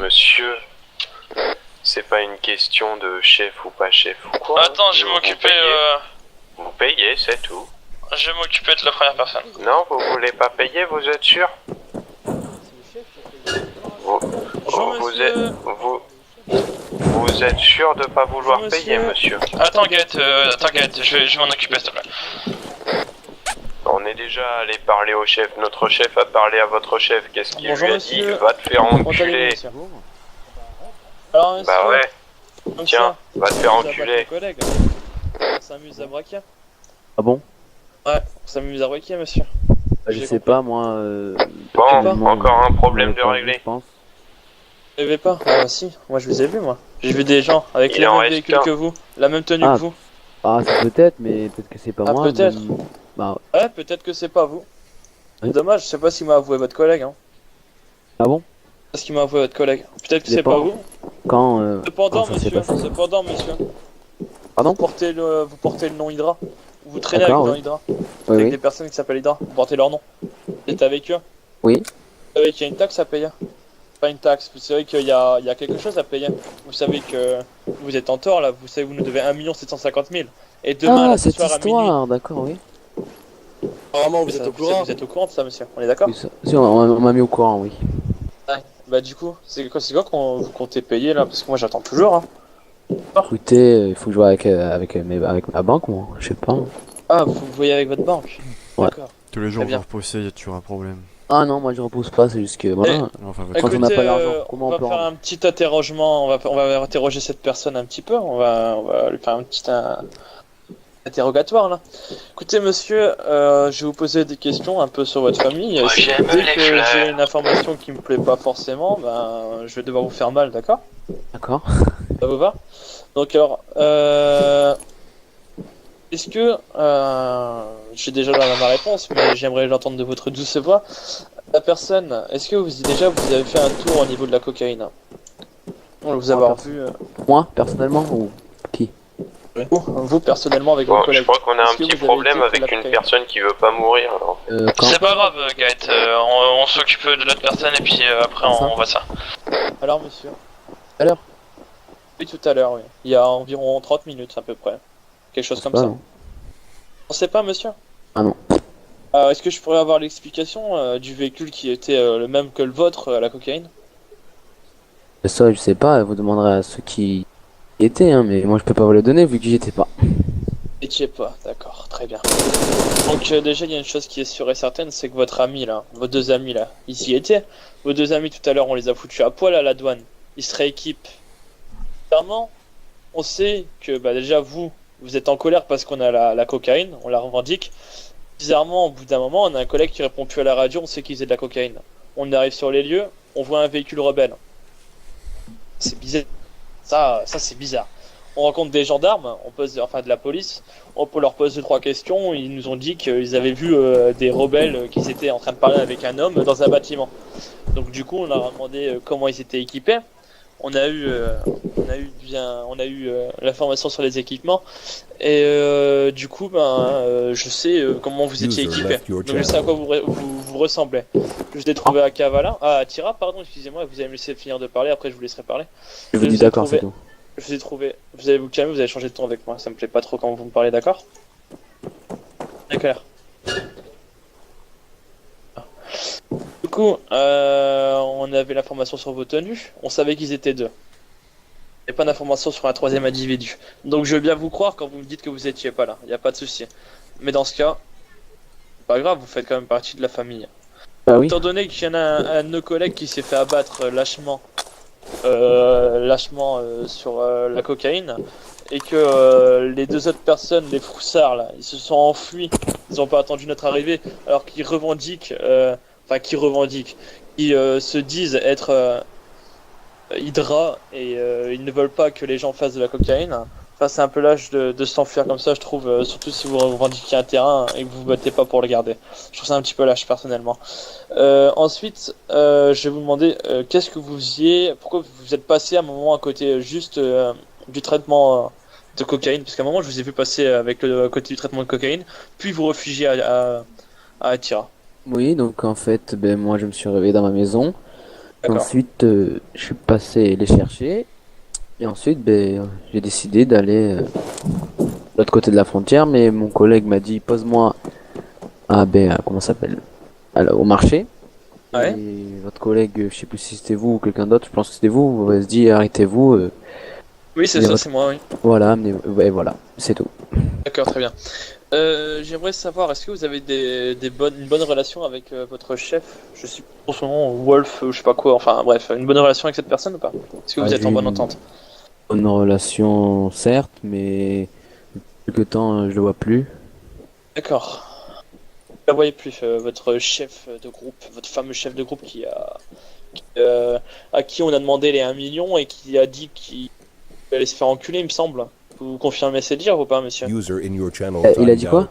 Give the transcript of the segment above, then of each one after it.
Monsieur, c'est pas une question de chef ou pas chef ou quoi. Attends, je vais m'occuper. Vous payez, c'est tout. Je vais m'occuper de la première personne. Non, vous voulez pas payer, vous êtes sûr? Bonjour, monsieur. Vous êtes sûr de pas vouloir Bonjour, payer, monsieur. monsieur? Attends, Guette, je vais m'en occuper, s'il te plaît. On est déjà allé parler au chef. Notre chef a parlé à votre chef. Qu'est-ce qu'il Bonjour, lui a monsieur. dit? Va te faire Comment enculer. allez-vous, monsieur? Alors, monsieur, Bah ouais, comme tiens, ça, va te faire on s'abat enculer. avec nos collègues. On s'amuse à braquer. Ah bon? Ouais, on s'amuse à braquer, monsieur. Je J'ai sais compris. pas, moi. Bon, actuellement, encore un problème j'en ai de pas vu, régler. je pense. Vous l'avez pas? Ah bah si, moi je vous ai vu, moi. J'ai vu des gens avec Il les en mêmes reste véhicules qu'un. que vous, la même tenue Ah. que vous. Ah, c'est peut-être, mais peut-être que c'est pas Ah, moi. peut-être. Bah, Ouais, peut-être que c'est pas vous. Oui. Dommage, je sais pas ce qu'il m'a avoué votre collègue, hein. ah bon? Ce qu'il m'a avoué votre collègue. Peut-être que Il est c'est pas- pas vous. Quand, Cependant, quand ça s'est monsieur, passé? Pardon? vous portez le nom Hydra. Vous traînez avec D'accord, le nom oui. Hydra. Oui, Avec oui. des personnes qui s'appellent Hydra. Vous portez leur nom. Vous êtes avec eux. Oui. Vous savez qu'il y a une taxe à payer. Pas une taxe, vous savez qu'il y a quelque chose à payer. Vous savez que vous êtes en tort là. Vous savez que vous nous devez 1 750 000. Et demain, Ah, là, ce cette soir à minuit. histoire, d'accord, oui. Apparemment, vous êtes au courant. Vous êtes au courant de ça, monsieur. On est d'accord? Oui, si, on m'a mis au courant, oui. Bah du coup, c'est quoi qu'on vous comptez payer là? Parce que moi j'attends toujours, hein. Écoutez, il faut que je vois avec ma banque, moi. Je sais pas. Ah, vous voyez avec votre banque? Ouais. D'accord. Tous les jours, Très vous bien. repoussez, il y a toujours un problème. Ah non, moi je repose pas, c'est juste que voilà. Enfin, votre... Quand on n'a pas l'argent, on comment on va peut faire en- un petit interrogement, on va interroger cette personne un petit peu, on va lui faire un petit interrogatoire là. Écoutez monsieur, je vais vous poser des questions un peu sur votre famille. Moi, Si- j'aime Dès les que fleurs. j'ai une information qui me plaît pas forcément, ben je vais devoir vous faire mal, d'accord? D'accord. Ça vous va? Donc alors, est-ce que, j'ai déjà ma réponse, mais j'aimerais l'entendre de votre douce voix. La personne, est-ce que vous avez fait un tour au niveau de la cocaïne? On vous avoir vu, Moi, personnellement, ou qui? vous personnellement avec Bon, vos je collègues. crois qu'on a Est-ce un que petit vous avez problème été avec près de la une cocaïne? personne qui veut pas mourir. Alors. Quand? C'est pas grave, Gaët, on s'occupe de l'autre personne et puis après on voit ça. Alors monsieur? À l'heure? Oui, tout à l'heure, oui. Il y a environ 30 minutes à peu près. Quelque chose comme Pas, ça. non. On sait pas, monsieur? Ah non. Est-ce que je pourrais avoir l'explication du véhicule qui était le même que le vôtre à la cocaïne? Ça, je sais pas, vous demanderez à ceux qui y étaient, hein, mais moi je peux pas vous le donner vu que j'y étais pas. Et tu es pas, d'accord, très bien. Donc déjà il y a une chose qui est sûre et certaine, c'est que votre ami là, vos deux amis là, ils y étaient. Vos deux amis tout à l'heure on les a foutus à poil à la douane. Ils se rééquipent. Clairement, on sait que bah, déjà vous êtes en colère parce qu'on a la cocaïne, on la revendique. Bizarrement, au bout d'un moment, on a un collègue qui répond plus à la radio, on sait qu'ils faisaient de la cocaïne. On arrive sur les lieux, on voit un véhicule rebelle. C'est bizarre. Ça c'est bizarre. On rencontre des gendarmes, de la police, on peut leur poser 3 questions, ils nous ont dit qu'ils avaient vu des rebelles qui étaient en train de parler avec un homme dans un bâtiment. Donc du coup on leur a demandé comment ils étaient équipés. On a eu l'information sur les équipements et du coup je sais comment vous étiez User équipés. left your Donc je sais à quoi vous ressemblez. Je vous ai trouvé à Kavala, à Tira, pardon, excusez-moi, vous allez me laisser finir de parler, après je vous laisserai parler. Je vous Je dis vous ai d'accord, trouvé. c'est tout. Je vous ai trouvé. Vous allez vous calmer, vous allez changer de ton avec moi. Ça me plaît pas trop quand vous me parlez, d'accord? D'accord. Du coup, on avait l'information sur vos tenues. On savait qu'ils étaient deux. Et pas d'information sur un troisième individu. Donc je veux bien vous croire quand vous me dites que vous étiez pas là. Y a pas de souci. Mais dans ce cas, pas grave, vous faites quand même partie de la famille. Bah oui. Étant donné qu'il y en a un de nos collègues qui s'est fait abattre lâchement sur la cocaïne et que les deux autres personnes, les froussards là, ils se sont enfuis, ils ont pas attendu notre arrivée alors qu'ils revendiquent, ils se disent être Hydra et ils ne veulent pas que les gens fassent de la cocaïne. Enfin, c'est un peu l'âge de s'enfuir comme ça, je trouve, surtout si vous revendiquez un terrain et que vous vous battez pas pour le garder. Je trouve ça un petit peu lâche personnellement. Ensuite, je vais vous demander qu'est-ce que vous faisiez, pourquoi vous êtes passé à un moment à côté juste du traitement de cocaïne, parce qu'à un moment je vous ai vu passer avec le côté du traitement de cocaïne, puis vous réfugiez à Attira. Oui, donc en fait, ben moi je me suis réveillé dans ma maison. D'accord. Ensuite, je suis passé les chercher. Et ensuite, ben, j'ai décidé d'aller de l'autre côté de la frontière. Mais mon collègue m'a dit, pose-moi comment ça s'appelle? Au marché. Ouais. Et votre collègue, je sais plus si c'était vous ou quelqu'un d'autre, je pense que c'était vous, vous se dit, arrêtez-vous. Oui, c'est Mais ça, votre- c'est moi, oui. Voilà, et voilà, c'est tout. D'accord, très bien. J'aimerais savoir, est-ce que vous avez une bonne relation avec votre chef? Je suis pour son nom Wolf, je sais pas quoi, enfin bref, une bonne relation avec cette personne ou pas? Est-ce que Ah, vous êtes j'ai en bonne une entente? bonne relation, certes, mais depuis quelque temps, je le vois plus. D'accord. Vous la voyez plus, votre chef de groupe, votre fameux chef de groupe à qui on a demandé les 1 million et qui a dit qu'il allait se faire enculer, il me semble. Vous confirmez ces dires ou pas, monsieur? User in your channel Il a dit timed quoi? out.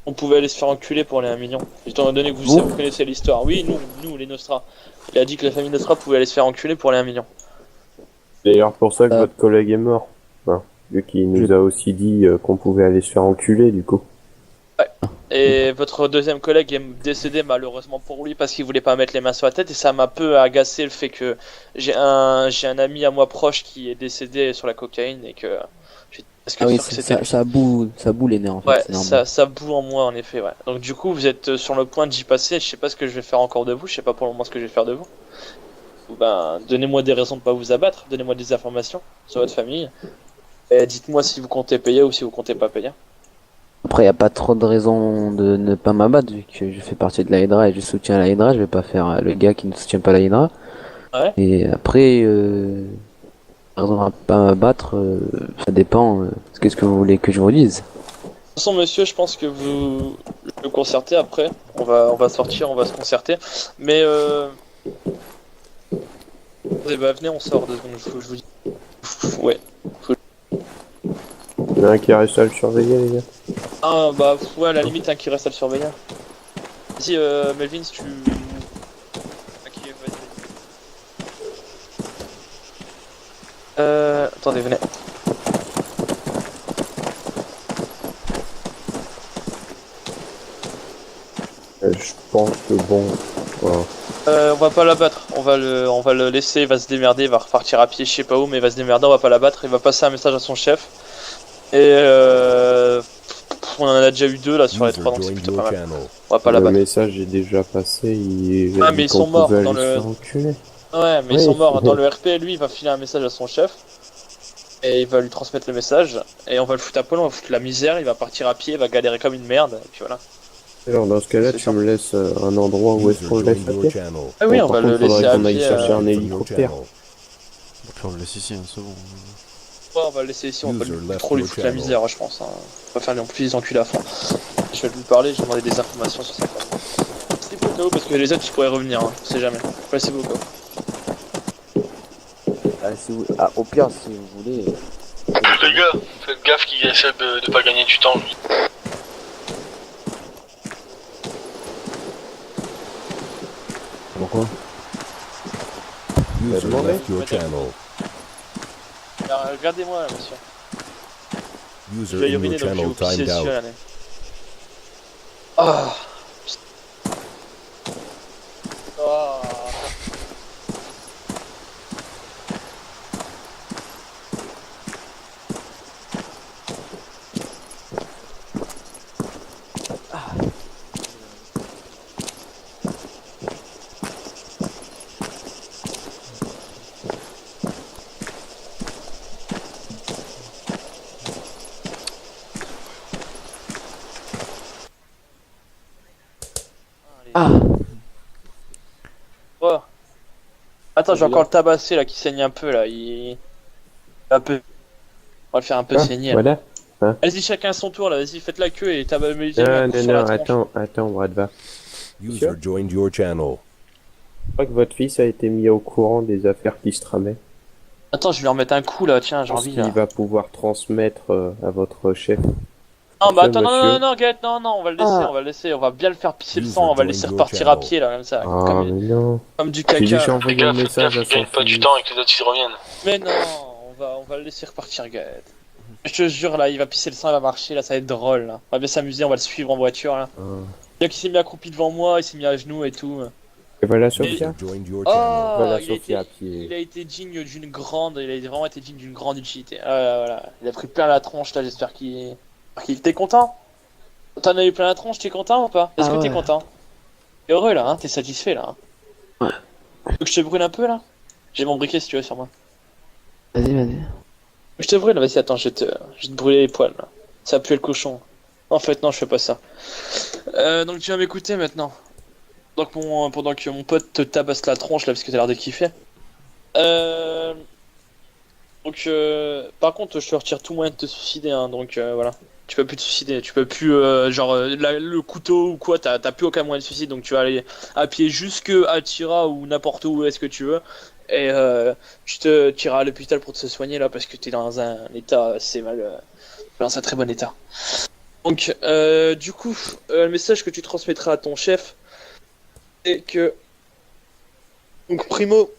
On pouvait aller se faire enculer pour les 1 million. Étant donné que Vous? vous connaissez l'histoire. Oui, nous, les Nostra. Il a dit que la famille Nostra pouvait aller se faire enculer pour les 1 million. D'ailleurs, pour ça que Euh. votre collègue est mort. Enfin, vu qu'il nous a aussi dit qu'on pouvait aller se faire enculer, du coup. Et votre deuxième collègue est décédé malheureusement pour lui parce qu'il voulait pas mettre les mains sur la tête et ça m'a un peu agacé le fait que j'ai un ami à moi proche qui est décédé sur la cocaïne et que j'étais presque Ah oui, sûr que c'était lui. ça boue les nerfs en fait, Ouais, c'est normal. ça boue en moi en effet, ouais. Donc du coup, vous êtes sur le point d'y passer, je sais pas ce que je vais faire encore de vous, je sais pas pour le moment ce que je vais faire de vous. Ben, donnez-moi des raisons de pas vous abattre, donnez-moi des informations sur votre famille. Et dites-moi si vous comptez payer ou si vous comptez pas payer. Après, il n'y a pas trop de raison de ne pas m'abattre, vu que je fais partie de la Hydra et je soutiens la Hydra, je vais pas faire le gars qui ne soutient pas la Hydra. Ouais. Et après, raison de pas m'abattre, ça dépend. Qu'est-ce que vous voulez que je vous dise? De toute façon, monsieur, je pense que vous le concertez après. On va sortir, on va se concerter. Mais eh ben, venez, on sort 2 secondes, je vous dis. Ouais. Il y en a un qui reste à le surveiller, les gars. Ah bah ouais, à la limite, un qui reste à le surveiller. Vas-y, Melvin, si tu. Ok, vas-y. Attendez, venez. Je pense que bon. Voilà. On va pas l'abattre, on va le laisser, il va se démerder, il va repartir à pied, je sais pas où, mais il va se démerder, on va pas l'abattre, il va passer un message à son chef. Et on en a déjà eu 2 là sur les User 3, donc c'est joined plutôt your pas mal. channel. On va pas Le l'abattre. message est déjà passé. Il Ah, a mais dit ils sont qu'on morts pouvait dans aller se le. faire enculer. Ouais, mais ils Oui. sont morts. Dans le RP, lui, il va filer un message à son chef. Et il va lui transmettre le message. Et on va le foutre à poil, on va foutre la misère. Il va partir à pied, il va galérer comme une merde. Et puis voilà. Alors dans ce cas-là, C'est tu ça. me laisses un endroit où est-ce User qu'on le laisse joined à your pied. channel. Ah oui, Bon, on par va le contre, faudrait laisser à qu'on aille pied. chercher un From your hélicoptère. channel. Puis on le laisse ici, hein, c'est bon. Ouais, on va le laisser ici, on va User pas left trop lui your foutre la channel. misère, je pense. Hein. On va faire non plus les enculs à fond. Je vais lui parler, je vais demander des informations sur sa famille. C'est pour au cas où, parce que les autres, ils pourraient revenir, hein. On sait jamais. C'est pour au cas où. Au pire, si vous voulez. Les gars, faites gaffe qu'il essaie de pas gagner du temps, lui. Pourquoi? User demandé. left your channel. Alors, regardez-moi, là, monsieur. Je User vais in your uriner, donc je vais channel vous pisser timed dessus, out. allez. Ah. Ah. Ah! Oh. Attends, j'ai encore le tabassé là qui saigne un peu là. Un peu. On va le faire un peu Ah, saigner. voilà. Vas-y, chacun à son tour là. Vas-y, faites la queue et tabassez Non, attends, Bradva. User joined your channel. Je crois que votre fils a été mis au courant des affaires qui se tramaient. Attends, je vais lui remettre un coup là. Tiens, Je j'ai pense envie qu'il là. va pouvoir transmettre à votre chef. Non, bah Monsieur, attends, monsieur. non, Gaët, non, on va le laisser, Ah. on va le laisser. On va bien le faire pisser le User sang. On va le laisser joined your repartir à channel. pied là, comme ça. Ah, mais non. Comme du J'ai caca. déjà envoyé Les un gars, faites message gaffe à qu'il gagne son pas du fils. temps et que les autres ils reviennent. Mais non, on va le laisser repartir, Gaët. Je te jure, là, il va pisser le sang, il va marcher, là, ça va être drôle. Là. On va bien s'amuser, on va le suivre en voiture là. Ah. Il y a qui s'est mis accroupi devant moi, il s'est mis à genoux et tout. Et voilà User Sofia. joined your Oh, channel. Voilà il a Sofia à été, pied. il a été digne d'une grande, il a vraiment été digne d'une grande utilité. Voilà. Il a pris plein la tronche là, j'espère qu'il t'es content. T'en as eu plein la tronche, t'es content ou pas? Est-ce Ah que t'es ouais. content? T'es heureux là, hein? T'es satisfait là, hein? Ouais. Tu veux que je te brûle un peu là? J'ai mon briquet si tu veux sur moi. Vas-y, vas-y. Je te brûle, vas-y, attends, je vais te brûler les poils là. Ça pue le cochon. En fait, non, je fais pas ça. Donc tu vas m'écouter maintenant. Donc pendant que mon pote te tabasse la tronche là, parce que t'as l'air de kiffer. Par contre, je te retire tout moyen de te suicider, hein, donc voilà. Tu peux plus te suicider, tu peux plus, le couteau ou quoi, t'as plus aucun moyen de suicide, donc tu vas aller à pied jusque à Tira ou n'importe où est-ce que tu veux. Et tu iras à l'hôpital pour te soigner là, parce que t'es dans un état assez mal, dans un très bon état. Donc, du coup, le message que tu transmettras à ton chef, c'est que... Donc, primo...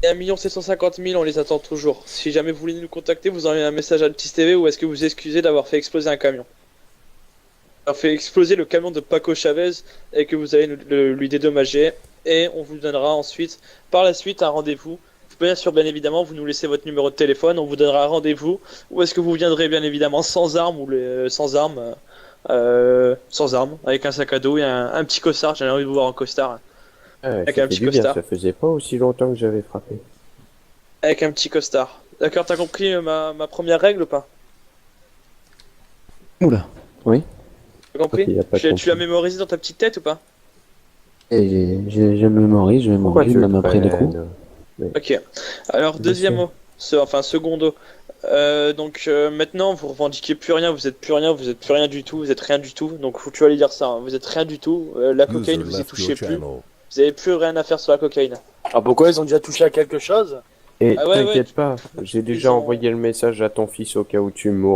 Et 1 750 000, on les attend toujours. Si jamais vous voulez nous contacter, vous envoyez un message à Altis TV ou est-ce que vous excusez d'avoir fait exploser un camion. D'avoir fait exploser le camion de Paco Chavez et que vous allez lui dédommager. Et on vous donnera ensuite, par la suite, un rendez-vous. Bien sûr, bien évidemment, vous nous laissez votre numéro de téléphone, on vous donnera un rendez-vous. Ou est-ce que vous viendrez bien évidemment sans armes ou sans armes, avec un sac à dos et un petit costard. J'ai envie de vous voir en costard. Ouais, ça Avec fait un petit du bien, costard. ça faisait pas aussi longtemps que j'avais frappé. Avec un petit costard. D'accord, t'as compris ma première règle ou pas? Oula. T'as compris? Ok, y a pas de Tu l'as compris. mémorisé dans ta petite tête ou pas? Et je mémorise, Pourquoi tu même après les coups. Ok. Alors, Bien deuxièmement, secondo. Maintenant, vous revendiquez plus rien, vous êtes plus rien, vous êtes plus rien du tout, vous êtes rien du tout. Donc, tu vas aller dire ça, hein, vous êtes rien du tout. La User cocaïne, vous y left touchez your plus. channel. Vous avez plus rien à faire sur la cocaïne. Ah, pourquoi ils ont déjà touché à quelque chose? Et Ah ouais, t'inquiète ouais. pas, j'ai Ils déjà ont- envoyé le message à ton fils au cas où tu mourrais.